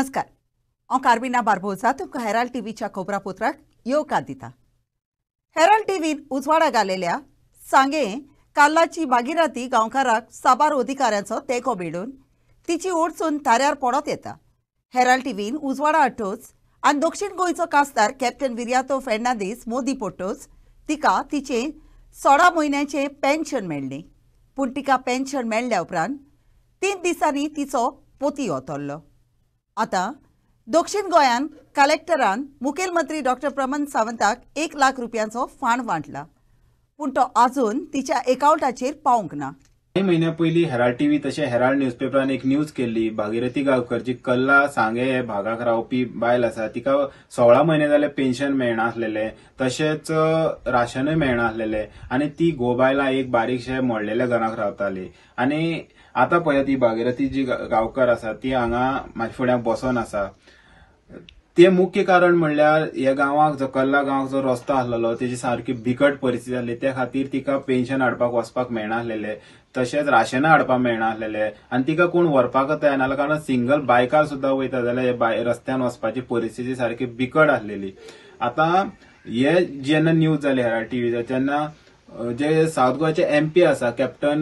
नमस्कार। हांव कार्मिना बारबोजा तुमकां हेराल्ड टीव्हीच्या खबरापत्राक येवकार दिता। हेराल्ड टीव्हीन उजवाडा घालेल्या सांगे काल्लाची भागीरथी गांवकारांक साबार अधिकाऱ्यांचो तेंको मेळून तिची ओडचून थाऱ्यार पडत येता। हेराल्ड टीव्हीन उजवाडा हाडटूच आनी दक्षिण गोंयचो खासदार कॅप्टन विर्यातो फेर्नांदीस मोदी पडटूच तिका तिचे 16 म्हयन्याचें पेन्शन मेळ्ळें, पूण तिका पेन्शन मेळ्ळ्या उपरांत 3 दिसांनी तिचो पोती वतल्लो। आतां दक्षिण गोंयान कलेक्टरान मुखेलमंत्री डॉ प्रमोद सावंताक 1 लाख रुपयांचो फांड वांटला, पूण तो आजून तिच्या अकाउंटाचेर पावूंक ना। काही महिन्या पयलीं हेराल्ड टीव्ही तशें हेराल्ड न्यूजपेपरान एक न्यूज केल्ली। भागीरथी गांवकर जी कल्ला सांगे हे भागाक रावपी बायल आसा तिका 16 म्हयने जाले पेन्शन मेळना आसलेले, तशेंच राशनूय मेळना आसलेले आनी ती घोव बायलां एक बारीकशे मोडलेल्या घराक रावताली। आनी आतां पळयात ही भागीरथी जी गांवकर आसा ती हांगा म्हाज्या फुड्यान बसोन आसा। ते मुख्य कारण म्हणल्यार ह्या गांवाक जो कल्ला गांवाक जो रस्तो आसलेलो तेजी सारकी बिकट परिस्थिती जाल्ली, त्या खातीर तिका पेन्शन हाडपाक वचपाक मेळना आसलेले, तशेंच राशन हाडपाक मेळना आसलेले आनी तिका कोण व्हरपाक तयार नासले, कारण सिंगल बायकार सुद्दां वयता जाल्यार रस्त्यान वचपाची परिस्थिती सारकी बिकट आसलेली। आतां हे जेन्ना न्यूज जाली हेराल्ड टीव्हीचेर तेन्ना जे साउथ गोंयचे MP आसा कॅप्टन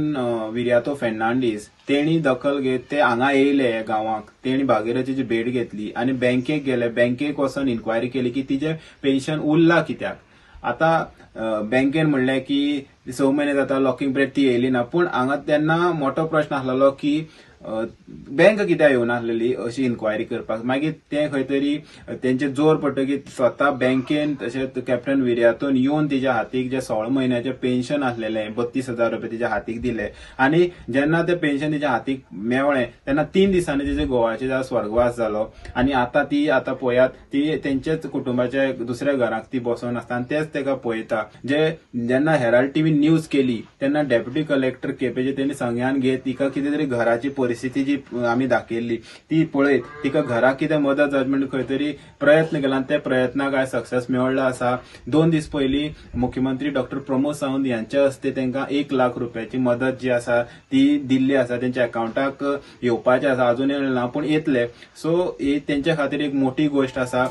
विर्यातो फेर्नांदीस तेणी दखल घेत ते हांगा येयले गांवाक, तेणी भागीरथीची भेट घेतली आनी बँकेक गेले। बँकेक वचून इन्क्वायरी केली की तिचे पेन्शन उरला कित्याक। आतां बँकेन म्हणलें की 6 म्हयने जाता लॉकिंग पिरियड ती येयली ना, पूण हांगा तेन्ना मोठो प्रश्न आसलेलो की बँक कित्याक येवना आसलेली अशी इन्क्वायरी करपाक। मागीर ते खंय तरी तेंचे जोर पडटकीर स्वता बँकेन तशेंच कॅप्टन विर्यातोन येवन तिच्या हातीक जे 16 म्हयन्याचे पेन्शन आसलेलें 32,000 रुपया तिच्या हातीक दिले आनी जेन्ना ते पेन्शन तिच्या हातीक मेवळें तेन्ना 3 दिसांनी तिच्या घोवाचे स्वर्गवास जालो। आनी आतां ती पळयात ती तेंचेच कुटुंबाच्या दुसऱ्या घराक ती बसोन आसता आनी तेच तेका पळयता। जेन्ना हेराल्ड टीव्ही न्यूज केली तेन्ना डेप्युटी कलेक्टर केपेचे तेणी संज्ञान घेत तिका कितें तरी घराची परिस्थिती जी आमी दाखयल्ली ती पळयत तिका घराक कितें मदत जाता म्हणून खंय तरी प्रयत्न केला आनी त्या प्रयत्नाक आयज सक्सेस मेळ्ळो आसा। 2 दीस पयलीं मुख्यमंत्री डॉ प्रमोद सावंत यांच्या हस्ते तांकां 1 लाख रुपयाची मदत जी आसा ती दिल्ली आसा, तेंच्या अकाउंटाक येवपाचे आसा, अजून येवना ना पूण येतले। सो ही तेंच्या खातीर एक मोठी गोष्ट आसा।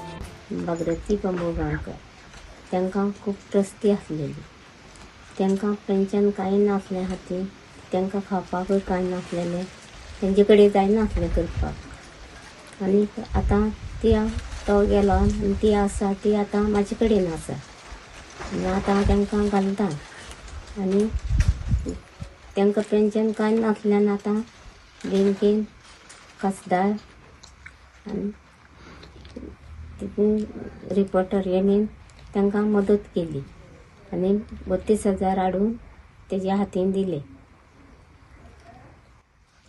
भागीरथी गांवकर तांकां खूब त्रस्ती आसलेली, तांकां पेन्शन कांय नासले खातीर तांकां खावपाकूय कांय नासलेलें, तेंचे कडेन जायना आसलें करपाक। आनी आतां तो गेलो आनी ती आसा ती आतां म्हाजे कडेन आसा आनी आतां हांव तांकां घालता आनी तांकां पेन्शन कांय नासल्यान आतां बँकेन खासदार आनी रिपोर्टर हेणेन तांकां मदत केली आनी 32,000 हाडून तेज्या हातीन दिले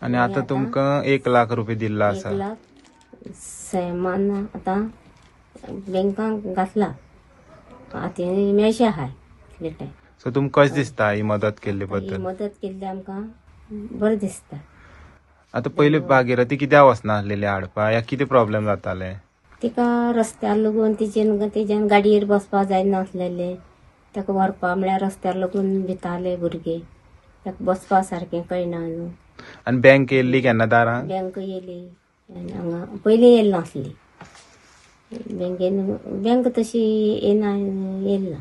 आनी आतां तुमकां 1 लाख रुपया दिल्लो आसा। 1 लाख सैमान आतां बँकांक घातला, हातीन मेळशे आहाय इतले टायम। सो तुमकां कशें दिसता ही मदत केल्ले बद्दल? मदत केल्ली आमकां बरें दिसता। आतां पयलीं भागीरथी कित्याक वचना आसलेली हाडपा, या कितें प्रॉब्लेम जाताले? तिका रस्त्यार लागून तिच्यान गाडयेर बसपा जायना आसलेलें, ताका व्हरपा म्हळ्यार रस्त्यार लागून भिताले भुरगे, ताका बसपा सारकें कळना न्हू। आनी बँक येयल्ली केन्ना दारां? बँक येयली हांगा पयलीं येयली नासली बँकेन, बँक तशी येना येयली ना।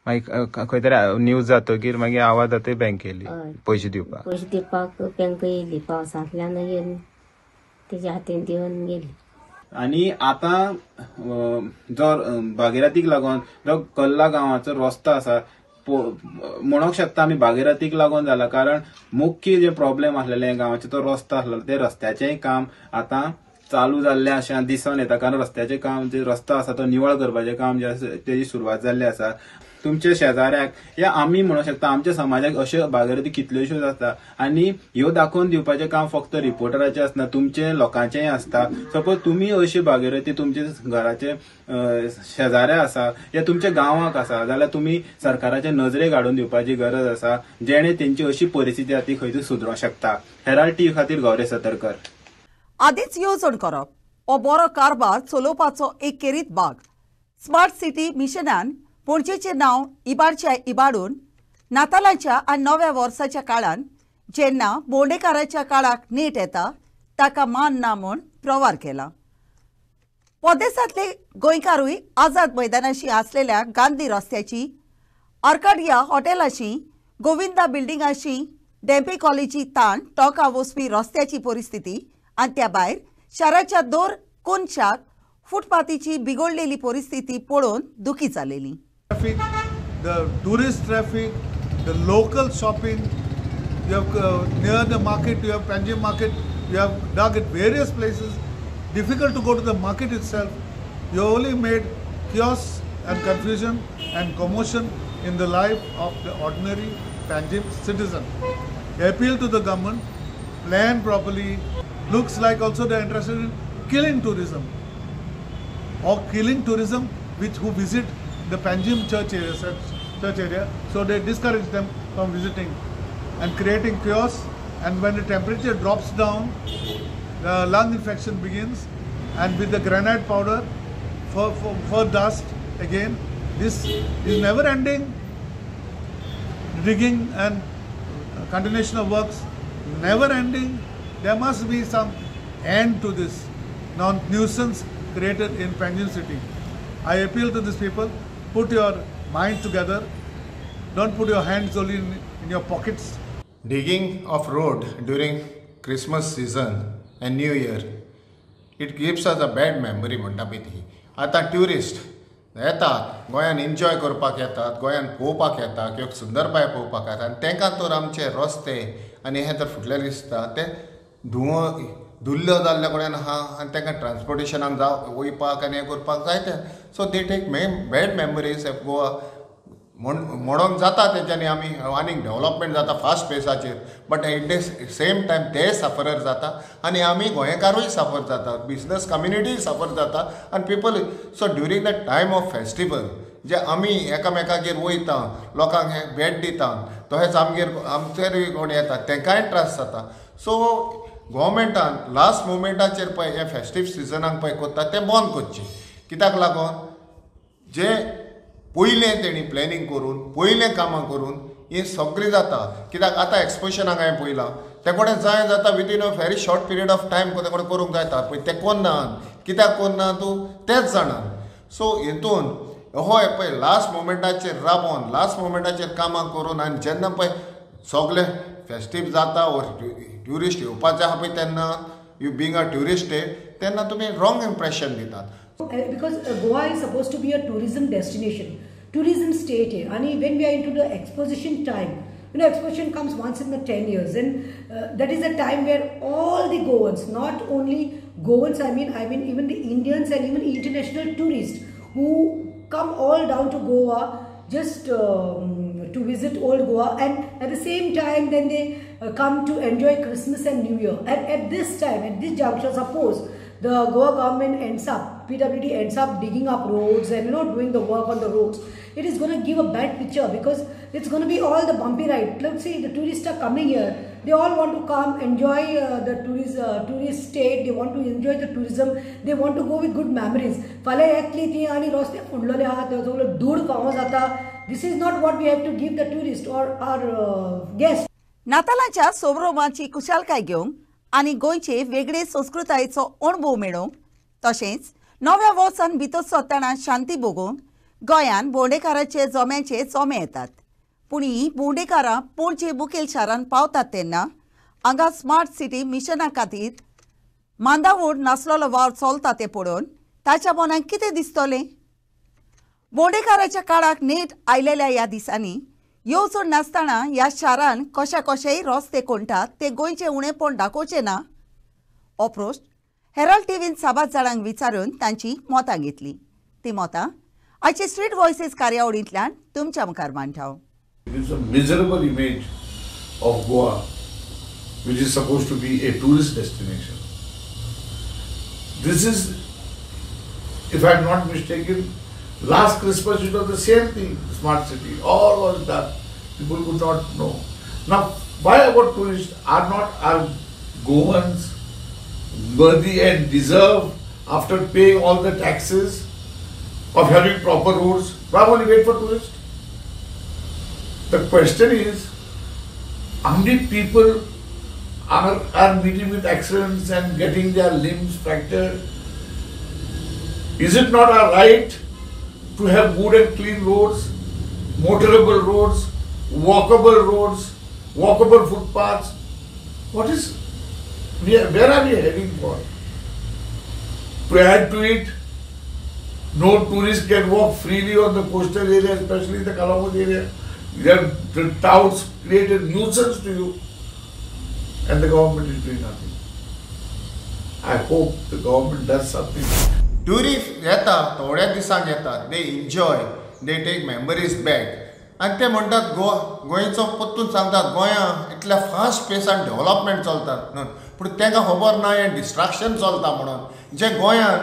मागीर खंय तरी न्यूज जातकीर मागीर आवाज जाता बँक येयली पयशे दिवपाक बँक येयली, पावसांतल्यान येवन तेज्या हातीन दिवन गेली। आनी आतां जो भागीरथीक लागून जो कल्ला गांवाचो रस्तो आसा म्हणूंक शकता आमी भागीरथीक लागून जाला, कारण मुख्य जे प्रॉब्लेम आसलेले गांवाचे तो रस्तो आसलेलो ते रस्त्याचेंय काम आतां चालू जाल्लें अशें दिसून येता, कारण रस्त्याचें काम जे रस्तो आसा तो निवळ करपाचें काम जे आसा तेजी सुरवात जाल्ली आसा। तुमच्या शेजाऱ्याक या आमी म्हणूंक शकता आमच्या समाजाक अश्यो भागीरथी कितल्योश्योच आसता आनी ह्यो दाखोवन दिवपाचें काम फक्त रिपोर्टराचें आसना, तुमचे लोकांचेंय आसता। सपोज तुमी अशी भागीरथी तुमचे घराचे शेजाऱ्या आसा या तुमच्या गांवाक आसा जाल्यार तुमी सरकाराच्या नजरेक हाडून दिवपाची गरज आसा, जेणे तेंची अशी परिस्थिती आसा ती खंय तरी सुदरूंक शकता। हेराल्ड टीव्ही खातीर गौरव सतरकर। आदींच येवजण करप हो बरो कारभार चलोवपाचो एक केरीत भाग। स्मार्ट सिटी मिशनान पणजेचें नांव इबाडच्या इबाडून नातालाच्या आनी नव्या वर्साच्या काळान जेन्ना बोंडेकाराच्या काळाक नेट येता ताका मान ना म्हूण प्रवार केला। परदेसांतले गोंयकारूय आझाद मैदानाशी आसलेल्या गांधी रस्त्याची, आर्काडिया हॉटेलाची, गोविंदा बिल्डिंगाची, डेंपी कॉलेजी ताण टोका वचपी रस्त्याची परिस्थिती आनी त्या भायर शाराच्या दोर कोनशाक फुटपाथीची बिगडलेली परिस्थिती पळोवन दुखी जालेली. Traffic, the tourist traffic, the local shopping, you have near the market, you have Panjim market, you have dug at various places, difficult to go to the market itself. You only made chaos and confusion and commotion in the life of the ordinary Panjim citizen. I appeal to the government, plan properly. Looks like also they are interested in killing tourism or killing tourism who visit the Panjim church area, so they discourage them from visiting and creating chaos. And when the temperature drops down, the lung infection begins, and with the granite powder for dust again. This is never ending digging and continuation of works, never ending. There must be some end to this nuisance created in Panjim city. I appeal to these people, put your mind together, don't put your hands only in your pockets. Digging of road during Christmas season and New Year, it gives us a bad memory म्हणटा पळय ती. आतां tourist येतात, गोंयान enjoy करपाक येतात, गोंयान पळोवपाक येतात किंवा सुंदरबाय पळोवपाक येतात, आनी तांकां तर आमचे रस्ते आनी हें तर फुटलेले दिसता ते धुल्लो जाल्ल्या कडल्यान आहा आनी तांकां ट्रान्सपोर्टेशनाक वयपाक आनी हें करपाक जायते. So they take bad memories of Goa. म्हणून जाता तेंच्यांनी आमी आनीक डेवलपमेंट जाता फास्ट पेसाचेर, but at the same time ते सफरर जाता आनी आमी गोंयकारूय सफर जाता, बिजनस कम्युनिटी सफर जाता आनी people. So during the time of festival जे आमी एकामेकागेर वयता, लोकांक हें भेट दिता, तशेंच आमचेरूय कोण येता तांकांय त्रास जाता. सो गोवमेंटान लास्ट मोमेंटाचेर पळय हें फेस्टीव सिजनाक पळय करता तें बंद करचें. कित्याक लागून जे पयलें तेणी प्लॅनिंग करून पयलें कामां करून ही सगळीं जाता. कित्याक आतां एक्सपोजिशनाक हांवें पळयलां ते कोणें जाय जाता within a very short period of time ते कोणें करूंक जाता पळय ते कोन्नात. कित्याक कोन्ना तूं तेंच जाणा. सो हितून होय पळय लास्ट मोमेंटाचेर राबोन लास्ट मोमेंटाचेर कामां करून आनी जेन्ना पळय सगळे फेस्टीव जाता ओर ट्युरिस्ट येवपाचे आहा पळय तेन्ना यू बींग अ ट्युरिस्ट तेन्ना तुमी रॉंग इम्प्रेशन दितात. Because Goa is supposed to be a tourism destination, tourism state here. And when we are into the exposition time, exposition comes once in the 10 years, and that is a time where all the Goans, not only Goans, I mean even the Indians and even international tourists who come all down to Goa just to visit old Goa, and at the same time then they come to enjoy Christmas and New Year. And at this time, at this juncture, suppose the Goa government ends up, PWD ends up digging up roads and doing the work on the roads, it is going to give a bad picture, because it's going to be all the bumpy ride. Let's see, the tourists are coming here, they all want to come enjoy the tourist state, they want to enjoy the tourism, they want to go with good memories. Fale ekli ti ani roste fundlole ahat soglo दूर पावो जाता. This is not what we have to give the tourist or our guests. नातालांच्या सोमरोमाची कुशालकाय घेवंक आनी गोंयचे वेगळे संस्कृतायेचो अणभव मेळोवंक, तशेंच नव्या वर्सान भितर सरतना शांती भोगोवंक गोंयान भोंवडेकारांचे जोम्याचे जोमे येतात. पूण ही भोंवडेकारां पणजे मुखेल शारांत पावतात तेन्ना हांगा स्मार्ट सिटी मिशना खातीर मांदावोड नासलोलो वावर चलता तें पळोवन ताच्या मनाक कितें दिसतलें? भोंवडेकाराच्या काळाक नेट आयलेल्या ह्या दिसांनी येवजण नासतना ह्या शारान कशाय रस्ते कोणटात ते गोंयचे उणेपण दाखोवचे ना? हो प्रश्न हेराल्ड टीव्हीन साबार जाणांक विचारून तांची मतां घेतली. ती मतां आयचे स्ट्रीट व्हॉयसीस कार्यावळींतल्यान तुमच्या मुखार मांडटाव. It is a miserable image of Goa, which is supposed to be a tourist destination. This is, if I am not mistaken, last Christmas it was the same thing, smart city, all was done. People could not know. Now, why our tourists are Goans worthy and deserve, after paying all the taxes, of having proper roads? Why only wait for tourists? The question is, how many people are meeting with accidents and getting their limbs fractured? Is it not our right to have good and clean roads, motorable roads, walkable footpaths? Where are we heading for? To add to it, no tourists can walk freely on the coastal area, especially the Kalamud area. The towns create a nuisance to you, and the government is doing nothing. I hope the government does something. Tourist येतात थोड्या दिसांक येतात, they enjoy, they take memories back आनी ते म्हणटात गोंयचो पत्तून सांगतात गोंयां इतल्या फास्ट पेसान डेव्हलपमेंट चलतात म्हणून, पूण तांकां खबर ना हें डिस्ट्रॅक्शन चलता म्हणून. जे गोंयान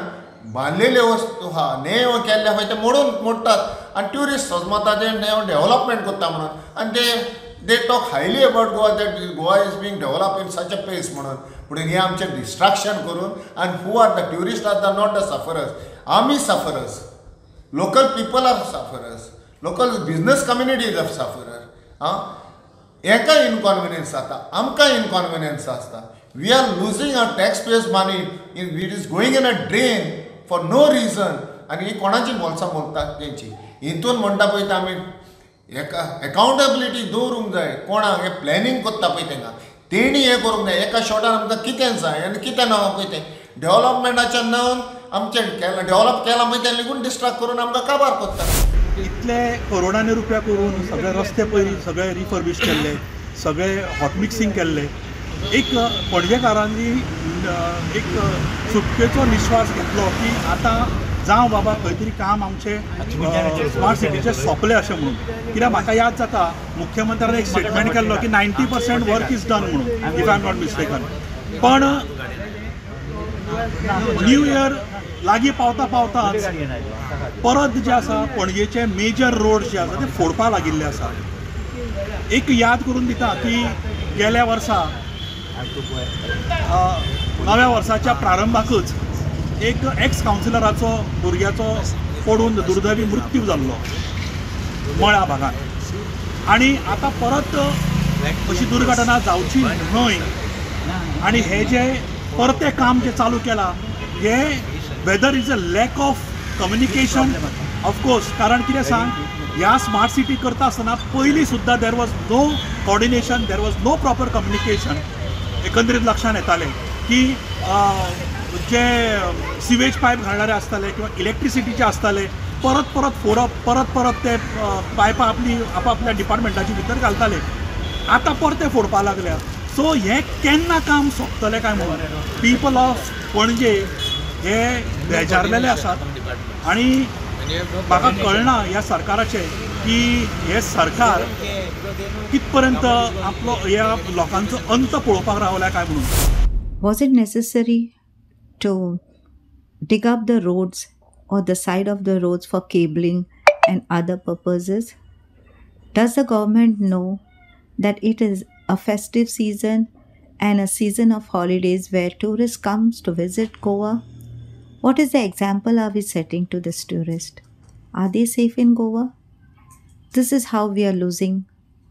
बांदलेल्यो वस्तू आहा नेव केल्ले आहा ते मोडटात आनी ट्युरिस्ट समजता ते नेव डेव्हलपमेंट करता म्हणून, आनी they talk highly about Goa, that Goa is being developed in such a pace म्हणून, पूण हे आमचे डिस्ट्रॅक्शन करून. and who are the tourists are the not the sufferers, आमी sufferers, local people are sufferers, local business community is a sufferer. हेका inconvenience जाता, आमकां inconvenience आसता. we are losing our taxpayers money, it is going in a drain for no reason. आनी ही कोणाची बोल्सां मोडटात तेंची. हितून म्हणटा पळय ते आमी अकाउंटेबिलिटी दवरूंक जाय. कोणाक हे प्लॅनिंग करता पळय तांकां तेणी हें करूंक जाय. एका शॉटान आमकां कितें जाय आनी कितें ना पळय तें डेव्हलपमेंटाच्या नांवान आमचें डेव्हलप केलां मागीर तें लेगून डिस्ट्रॅक्ट करून आमकां काबार करता. इतले कोरोनाने रुपया करून सगळे रस्ते पयलीं सगळे रिफर्बिश केल्ले, सगळे हॉट मिक्सिंग केल्ले. एक पणजेकारांनी एक सुटकेचो निश्वास घेतलो की आतां जावं बाबा खंय तरी काम आमचें स्मार्ट सिटीचें सोंपलें अशें म्हणून. कित्याक म्हाका याद जाता मुख्यमंत्र्यान एक स्टेटमेंट केल्लो की 90% वर्क इज डन म्हणून, if I am not mistaken. पण न्यू इयर लागीं पावता पावताच परत जे आसा पणजेचे मेजर रोड जे आसा ते फोडपा लागिल्ले आसा. एक याद करून दिता की गेल्या वर्सा नव्या वर्साच्या प्रारंभाकूच एक एक्स कावन्सिलराचो भुरग्याचो पडून दुर्दैवी मृत्यू जाल्लो मळा भागात. आनी आतां परत अशी दुर्घटना जावची न्हय. आनी हे जे परते काम जे चालू केलां हे whether is a lack of communication of course. कारण कितें सांग, ह्या स्मार्ट सिटी करता आसतना पयलीं सुद्दां there was no coordination, there was no proper communication. एकंदरीत लक्षांत येतालें की जे सिवेज पायप घालणारे आसताले किंवा इलेक्ट्रिसिटीचे आसताले परत परत फोडप, परत परत ते पायपां आपल्या डिपार्टमेंटाची भितर घालताले. आतां परते फोडपा लागल्या. सो हें केन्ना काम सोंपतलें काय म्हणून पीपल ऑफ पणजे हे बेजारलेले आसात. आनी म्हाका कळना ह्या सरकाराचें की हे सरकार कितपर्यंत आपलो ह्या लोकांचो अंत पळोवपाक रावला काय म्हणून. Was it necessary to dig up the roads or the side of the roads for cabling and other purposes? Does the government know that it is a festive season and a season of holidays where tourists comes to visit Goa? What is the example are we setting to this tourist? Are they safe in Goa? This is how we are losing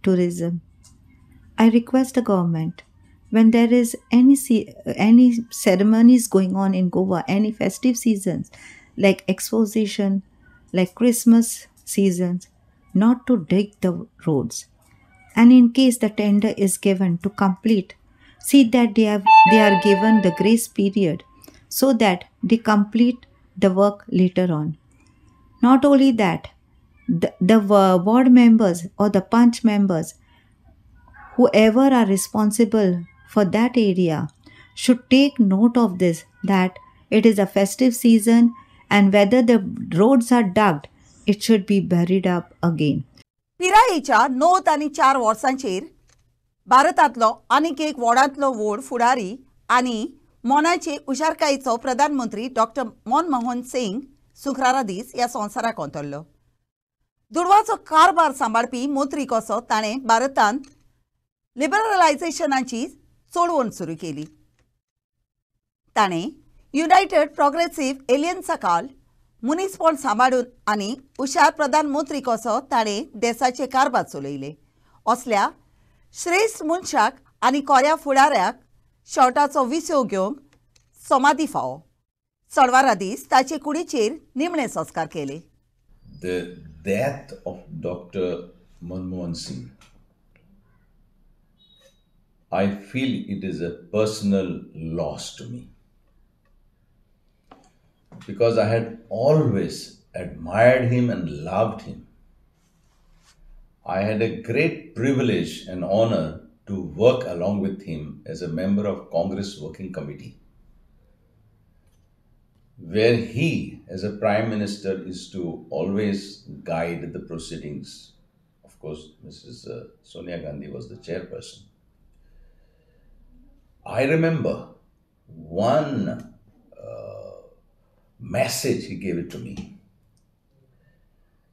tourism. I request the government, when there is any ceremonies going on in Goa, any festive seasons like exposition, like Christmas seasons, not to dig the roads. And in case the tender is given to complete, see that they are given the grace period so that they complete the work later on. Not only that, the ward members or the punch members, whoever are responsible for that area, should take note of this, that it is a festive season and whether the roads are dug, it should be buried up again. पिरायेच्या 9 आनी 4 वर्सांचेर भारतांतलो आनीक एक व्हडांतलो व्हड फुडारी आनी मोनाचे उशारकायेचो प्रधानमंत्री doctor Manmohan Singh शुक्रारा दीस ह्या संवसाराक अंतरलो. दुडवाचो कारभार सांबाळपी मंत्री कसो ताणें भारतांत लिबरलायझेशनाची चळवळ सुरू केली. ताणें युनायटेड प्रोग्रेसिव्ह एलियन्सा काल मुनीसपण सांबाळून आनी हुशार प्रधानमंत्री कसो ताणें देशाचे कारभार चलयले. असल्या श्रेष्ठ मनशाक आनी कोऱ्या फुडाऱ्याक शॉटाचो विसयो घेवंक समाधी फावो. चडवारा दीस ताचे कुडीचेर निमणे संस्कार केले. The death of Dr. Manmohan Singh, I feel it is a personal loss to me, because I had always admired him and loved him. I had a great privilege and honor to work along with him as a member of Congress Working Committee, where he, as a Prime Minister, is to always guide the proceedings. Of course, Mrs. Sonia Gandhi was the chairperson. I remember one message he gave it to me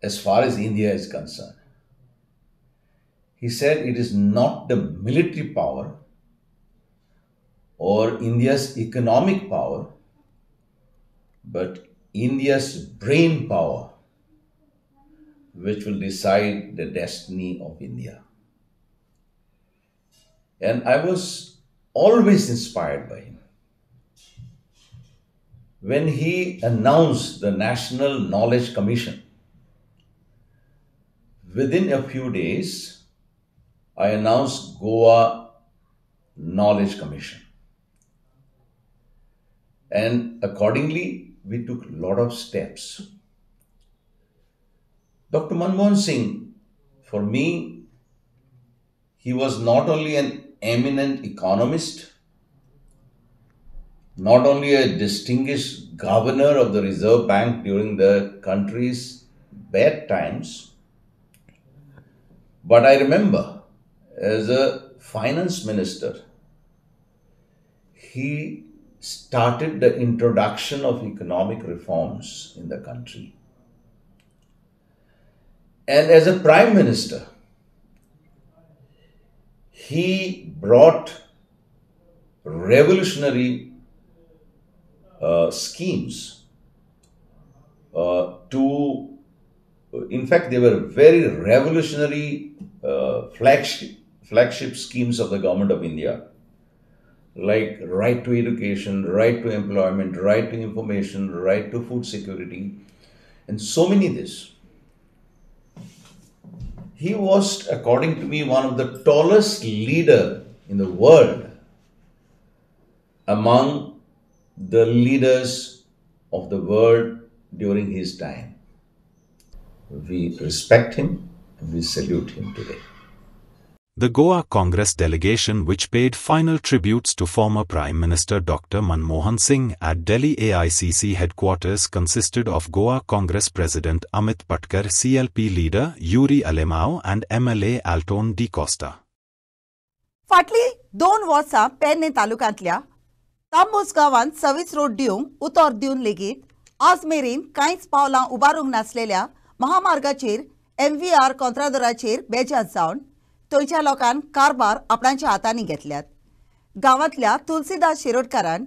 as far as India is concerned. He said it is not the military power or India's economic power, but India's brain power which will decide the destiny of India. And I was always inspired by him. When he announced the National Knowledge Commission, within a few days, I announced Goa Knowledge Commission. And accordingly, we took a lot of steps. Dr. Manmohan Singh, for me, he was not only an eminent economist, not only a distinguished governor of the Reserve Bank during the country's bad times, but I remember as a finance minister, he started the introduction of economic reforms in the country. And as a Prime Minister, he brought revolutionary schemes in fact, they were very revolutionary flagship schemes of the government of India, like right to education, right to employment, right to information, right to food security, and so many this. He was, according to me, one of the tallest leader in the world among the leaders of the world during his time. We respect him and we salute him today. The Goa Congress delegation, which paid final tributes to former Prime Minister Dr. Manmohan Singh at Delhi AICC headquarters, consisted of Goa Congress President Amit Patkar, CLP leader Yuri Alemão, and MLA Alton D. Costa. फाटली 2 वर्सां पेडणे तालुक्यांतल्या तांबोस गांवांत service road दिवंक उतर दिवन लेगीत आज मेरेन कांयच पावलां उबारूंक नासलेल्या महामार्गाचेर MVR कंत्राटदाराचेर बेजार जावन थंयच्या लोकांन कारभार आपणाच्या हातांनी घेतल्यात. गांवांतल्या तुलसीदास शिरोडकारान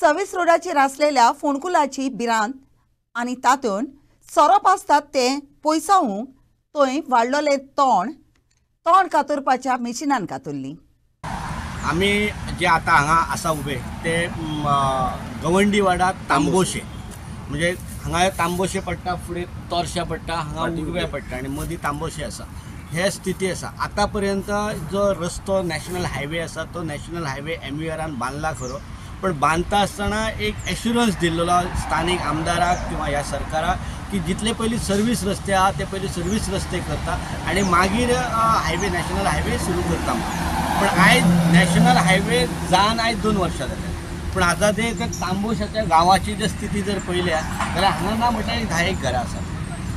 सर्व्हिस रोडाचेर आसलेल्या फोंडकुलाची भिरांत आनी तातूंत सोरोप आसतात तें पयसावूंक थंय वाडलोलें तोंड कातरपाच्या मिशिनान कातरली. आमी जे आतां हांगा आसा उबे ते गवंडी वाडा तांबोशे, म्हणजे हांगा तांबोशे पडटा, फुडें तोरशा पडटा, हांगा उगवे पडटा आनी मदीं तांबोशे आसा. हे स्थिती आसा. आतां पर्यंत जो रस्तो नॅशनल हायवे आसा तो नॅशनल हायवे MVRान बांदला खरो, पण बांदता आसतना एक एश्युरन्स दिल्लो स्थानीक आमदाराक किंवा ह्या सरकाराक की जितले पयलीं सर्वीस रस्ते आहा ते पयलीं सर्वीस रस्ते करता आनी मागीर हायवे नॅशनल हायवे सुरू करता. पण आयज नॅशनल हायवे जावन आयज 2 वर्सां जाल्या, पण आतां ते तांबोशाच्या गांवाची जर स्थिती जर पळयल्या जाल्यार हांगा ना म्हटल्यार 10 घरां आसात.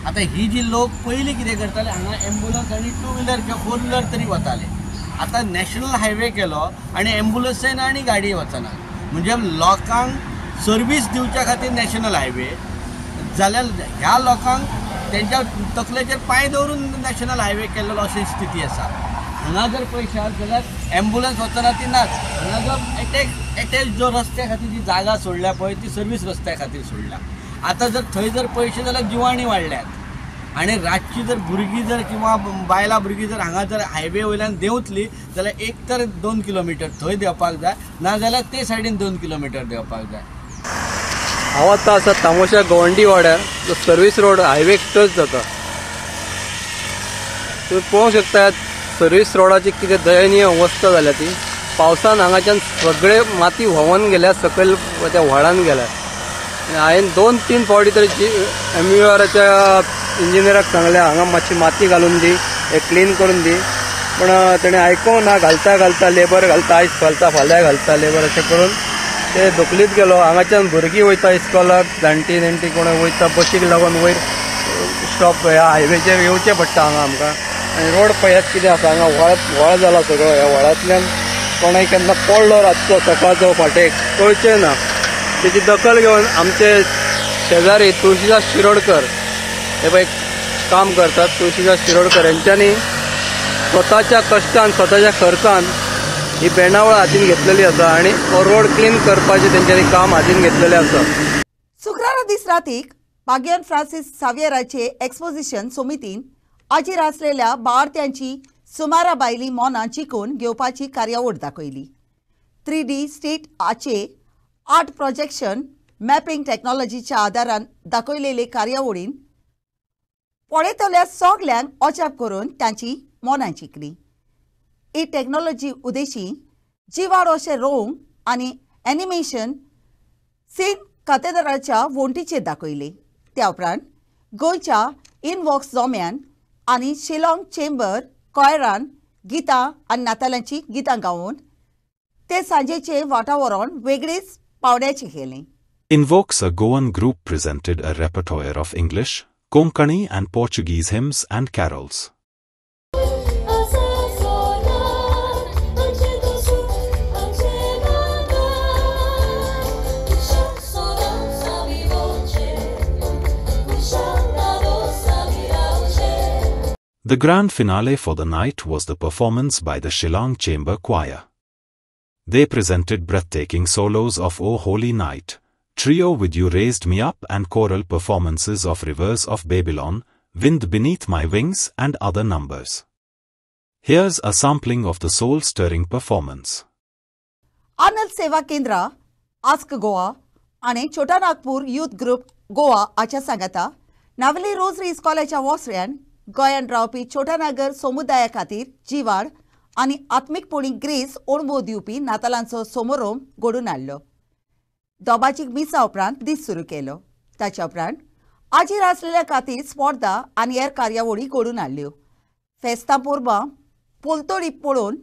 आता ही जी लोक पयलीं कितें करताले, हांगा एम्बुलन्स आनी 2 व्हिलर किंवा 4 व्हिलर तरी वताले. आतां नॅशनल हायवे केलो आनी एम्बुलन्सय ना आनी गाडी वचना, म्हणजे लोकांक सर्वीस दिवच्या खातीर नॅशनल हायवे जाल्यार ह्या लोकांक तेंच्या तकलेचेर पांय दवरून नॅशनल हायवे केल्लो अशी स्थिती आसा. हांगा जर पयशे आसा जाल्यार एम्बुलन्स वचना ती नाच. हांगा जो एटॅच जो रस्त्या खातीर जी जागा सोडल्या पळय ती सर्वीस रस्त्या खातीर सोडल्या. आतां जर थंय जर पयशे जाल्यार जिवाणी वाडल्यात आनी रातची जर भुरगीं जर किंवा बायलां भुरगीं जर हांगा जर हायवे वयल्यान देंवतली जाल्यार एक तर 2 किलोमिटर थंय देंवपाक जाय, नाजाल्यार ते सायडीन 2 किलोमिटर देंवपाक जाय. हांव आतां आसा तामोशा गवंडी वाड्यार जो सर्वीस रोड हायवे टच जाता. तुम्ही पळोवंक शकतात सर्वीस रोडाची कितें दयनीय अवस्था जाल्या ती. पावसान हांगाच्यान सगळे माती व्हांवून गेल्या, सकयल त्या व्हाळान गेल्या. हांवें 2-3 फावटी तरी MURच्या इंजिनियराक सांगलें हांगा मातशी माती घालून दी, हे क्लीन करून दी, पण तेणें आयकूंक ना. घालता लेबर घालता, आयज घालता फाल्यां घालता लेबर, अशें करून ते धुकलीत गेलो. हांगाच्यान भुरगीं वयता इस्कॉलाक, जाणटी कोण वयता बशीक लागून वयर स्टॉप ह्या हायवेचेर येवचें पडटा हांगा आमकां. आनी रोड पळयात कितें आसा, हांगा व्हाळ जाला सगळो. ह्या व्हाळांतल्यान कोणाय केन्ना पडलो रातचो सकाळचो फाटेक कळचें ना. तेची दखल घेवन आमचे शेजारी तुळशीदास शिरोडकर हे पळय काम करतात, तुळशीदास शिरोडकर यांच्यानी स्वताच्या कश्टान स्वताच्या खर्चान ही बेणावळ हातीन घेतलेली आसा आणि हो रोड क्लीन करपाचें तेंच्यांनी काम हातीन घेतलेलें आसा. शुक्रारा दीस रातीक पागियन फ्रांसीस सावियराचे एक्सपोजिशन समितीन आजीर आसलेल्या बाळार्थ्यांची सुमारा बायली मोना जिखून घेवपाची कार्यावळ दाखयली. 3D स्टेट आचे आर्ट प्रोजेक्शन मॅपिंग टॅक्नॉलॉजीच्या आदारान दाखयलेले कार्यावळीन पळयतल्या सगल्यांक अजाप करून तांची मोना जिखली. ही टॅक्नॉलॉजी उदेशी जिवाड अशें रोंग आनी एनिमेशन सेंट कॅथेड्रलाच्या वणटीचेर दाखयले. त्या उपरांत गोंयच्या इनवॉक्स जोम्यान आनी शिलाँग चेंबर कॉयरान गितां आनी नातालांची गितां गावन ते सांजेचे वातावरण वेगळीच पावण्याचें केलें. Invokes a Goan group presented a repertoire of English, Konkani and Portuguese hymns and carols. The grand finale for the night was the performance by the Shillong Chamber Choir. They presented breathtaking solos of O Holy Night, Trio with You Raised Me Up and choral performances of Rivers of Babylon, Wind Beneath My Wings and other numbers. Here's a sampling of the soul-stirring performance. आनंद सेवा केंद्र, ask Goa आणि छोटा Nagpur youth group Goa हाच्या सांगाता Navali rosary इस्कॉलाच्या वॉसऱ्यान गोंयान रावपी छोटा नागर समुदाया खातीर जिवाड आनी आत्मीकपणी ग्रेस ओणभो दिवपी नातालांचो समारोप घडोवन हाडलो. दोबाचीक मिसां उपरांत दीस सुरू केलो. ताच्या उपरांत आजीर आसलेल्या खातीर स्पर्धा आनी हेर कार्यावळी घडोवन हाडल्यो. फेस्तां पोरबां पोलतोडी पळोवन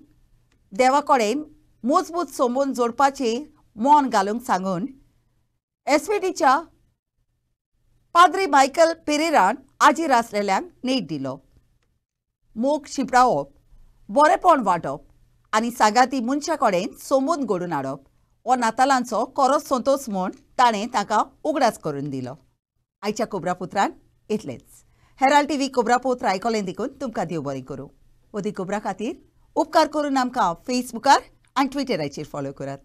देवा कडेन मजबूत संबंद जोडपाचें मोन घालूंक सांगून SVTच्या पाद्री मायकल पेरेरान आजीर आसलेल्यांक नेट दिलो. मोग शिंपडावप, बरेपण वांटप आनी सांगाती मनशा कडेन संबंद घडोवन हाडप हो नातालांचो खरो संतोश म्हूण ताणें ताका उगडास करून दिलो. आयच्या खबरापत्रांत इतलेंच. हेराल्ड TV खबरापत्र आयकलें देखून तुमकां देव बरें करूं. अदीक खबरां खातीर उपकार करून आमकां फेसबुकार आनी ट्विटराचेर फॉलो करात.